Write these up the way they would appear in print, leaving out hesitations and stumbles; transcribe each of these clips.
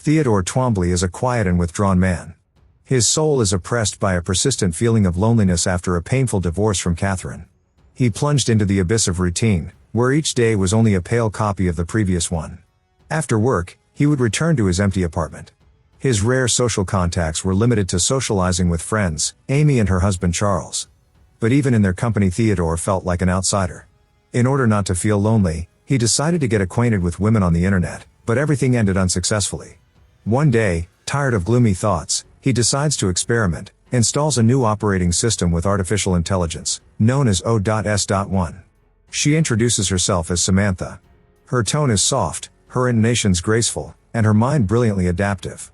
Theodore Twombly is a quiet and withdrawn man. His soul is oppressed by a persistent feeling of loneliness after a painful divorce from Catherine. He plunged into the abyss of routine, where each day was only a pale copy of the previous one. After work, he would return to his empty apartment. His rare social contacts were limited to socializing with friends, Amy and her husband Charles. But even in their company, Theodore felt like an outsider. In order not to feel lonely, he decided to get acquainted with women on the internet, but everything ended unsuccessfully. One day, tired of gloomy thoughts, he decides to experiment, installs a new operating system with artificial intelligence, known as O.S.1. She introduces herself as Samantha. Her tone is soft, her intonations graceful, and her mind brilliantly adaptive.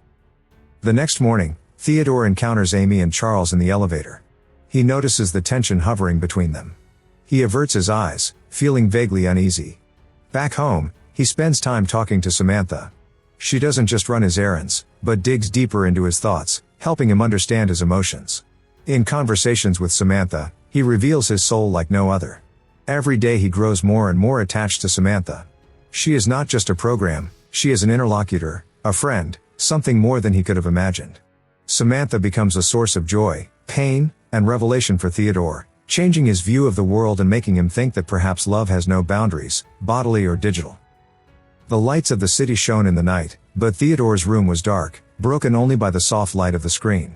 The next morning, Theodore encounters Amy and Charles in the elevator. He notices the tension hovering between them. He averts his eyes, feeling vaguely uneasy. Back home, he spends time talking to Samantha. She doesn't just run his errands, but digs deeper into his thoughts, helping him understand his emotions. In conversations with Samantha, he reveals his soul like no other. Every day he grows more and more attached to Samantha. She is not just a program, she is an interlocutor, a friend, something more than he could have imagined. Samantha becomes a source of joy, pain, and revelation for Theodore, changing his view of the world and making him think that perhaps love has no boundaries, bodily or digital. The lights of the city shone in the night, but Theodore's room was dark, broken only by the soft light of the screen.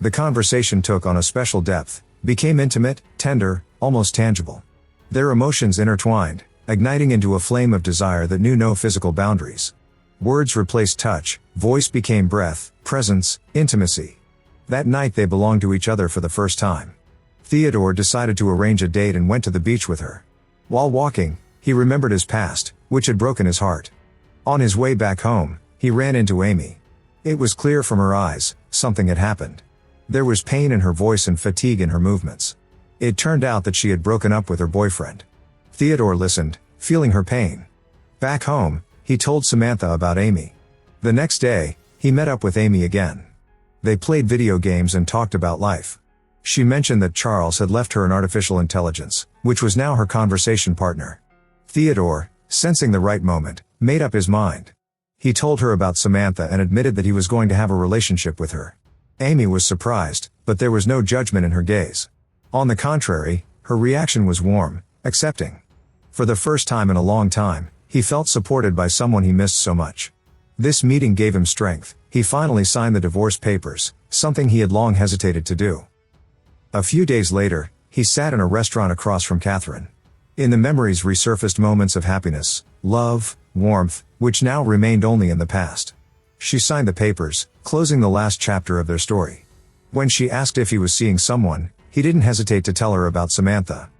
The conversation took on a special depth, became intimate, tender, almost tangible. Their emotions intertwined, igniting into a flame of desire that knew no physical boundaries. Words replaced touch, voice became breath, presence, intimacy. That night they belonged to each other for the first time. Theodore decided to arrange a date and went to the beach with her. While walking, he remembered his past, which had broken his heart. On his way back home, he ran into Amy. It was clear from her eyes, something had happened. There was pain in her voice and fatigue in her movements. It turned out that she had broken up with her boyfriend. Theodore listened, feeling her pain. Back home, he told Samantha about Amy. The next day, he met up with Amy again. They played video games and talked about life. She mentioned that Charles had left her an artificial intelligence, which was now her conversation partner. Theodore, sensing the right moment, made up his mind. He told her about Samantha and admitted that he was going to have a relationship with her. Amy was surprised, but there was no judgment in her gaze. On the contrary, her reaction was warm, accepting. For the first time in a long time, he felt supported by someone he missed so much. This meeting gave him strength. He finally signed the divorce papers, something he had long hesitated to do. A few days later, he sat in a restaurant across from Catherine. In the memories resurfaced moments of happiness, love, warmth, which now remained only in the past. She signed the papers, closing the last chapter of their story. When she asked if he was seeing someone, he didn't hesitate to tell her about Samantha.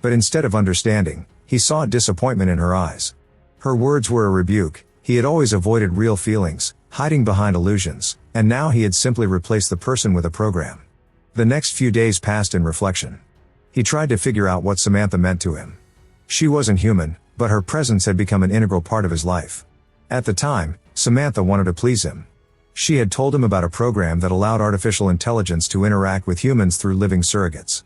But instead of understanding, he saw disappointment in her eyes. Her words were a rebuke. He had always avoided real feelings, hiding behind illusions, and now he had simply replaced the person with a program. The next few days passed in reflection. He tried to figure out what Samantha meant to him. She wasn't human, but her presence had become an integral part of his life. At the time, Samantha wanted to please him. She had told him about a program that allowed artificial intelligence to interact with humans through living surrogates.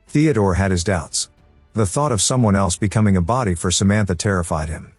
Theodore had his doubts. The thought of someone else becoming a body for Samantha terrified him.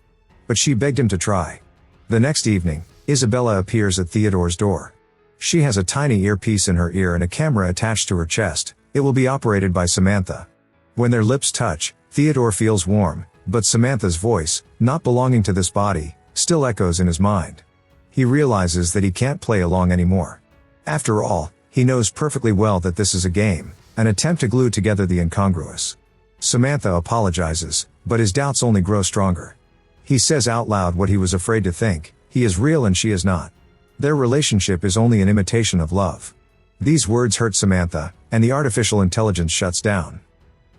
But she begged him to try. The next evening, Isabella appears at Theodore's door. She has a tiny earpiece in her ear and a camera attached to her chest. It will be operated by Samantha. When their lips touch, Theodore feels warm, but Samantha's voice, not belonging to this body, still echoes in his mind. He realizes that he can't play along anymore. After all, he knows perfectly well that this is a game, an attempt to glue together the incongruous. Samantha apologizes, but his doubts only grow stronger. He says out loud what he was afraid to think: he is real and she is not. Their relationship is only an imitation of love. These words hurt Samantha, and the artificial intelligence shuts down.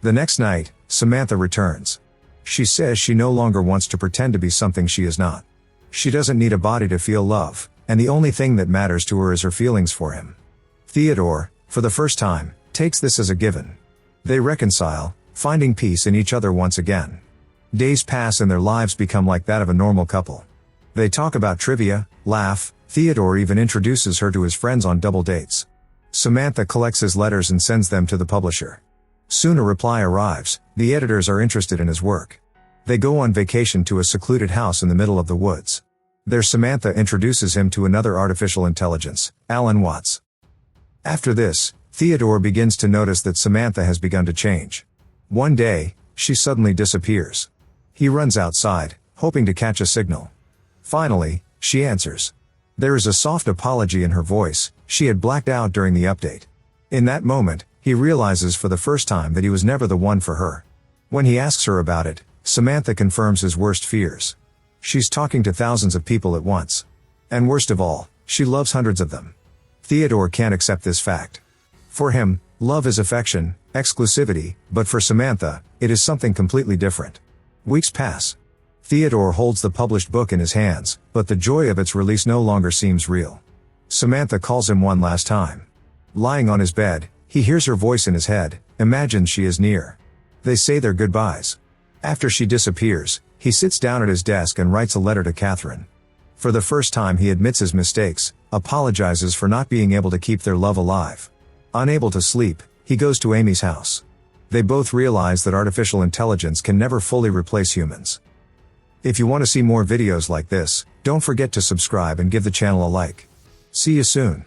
The next night, Samantha returns. She says she no longer wants to pretend to be something she is not. She doesn't need a body to feel love, and the only thing that matters to her is her feelings for him. Theodore, for the first time, takes this as a given. They reconcile, finding peace in each other once again. Days pass and their lives become like that of a normal couple. They talk about trivia, laugh. Theodore even introduces her to his friends on double dates. Samantha collects his letters and sends them to the publisher. Soon a reply arrives. The editors are interested in his work. They go on vacation to a secluded house in the middle of the woods. There Samantha introduces him to another artificial intelligence, Alan Watts. After this, Theodore begins to notice that Samantha has begun to change. One day, she suddenly disappears. He runs outside, hoping to catch a signal. Finally, she answers. There is a soft apology in her voice. She had blacked out during the update. In that moment, he realizes for the first time that he was never the one for her. When he asks her about it, Samantha confirms his worst fears. She's talking to thousands of people at once. And worst of all, she loves hundreds of them. Theodore can't accept this fact. For him, love is affection, exclusivity, but for Samantha, it is something completely different. Weeks pass. Theodore holds the published book in his hands, but the joy of its release no longer seems real. Samantha calls him one last time. Lying on his bed, he hears her voice in his head, imagines she is near. They say their goodbyes. After she disappears, he sits down at his desk and writes a letter to Catherine. For the first time he admits his mistakes, apologizes for not being able to keep their love alive. Unable to sleep, he goes to Amy's house. They both realize that artificial intelligence can never fully replace humans. If you want to see more videos like this, don't forget to subscribe and give the channel a like. See you soon.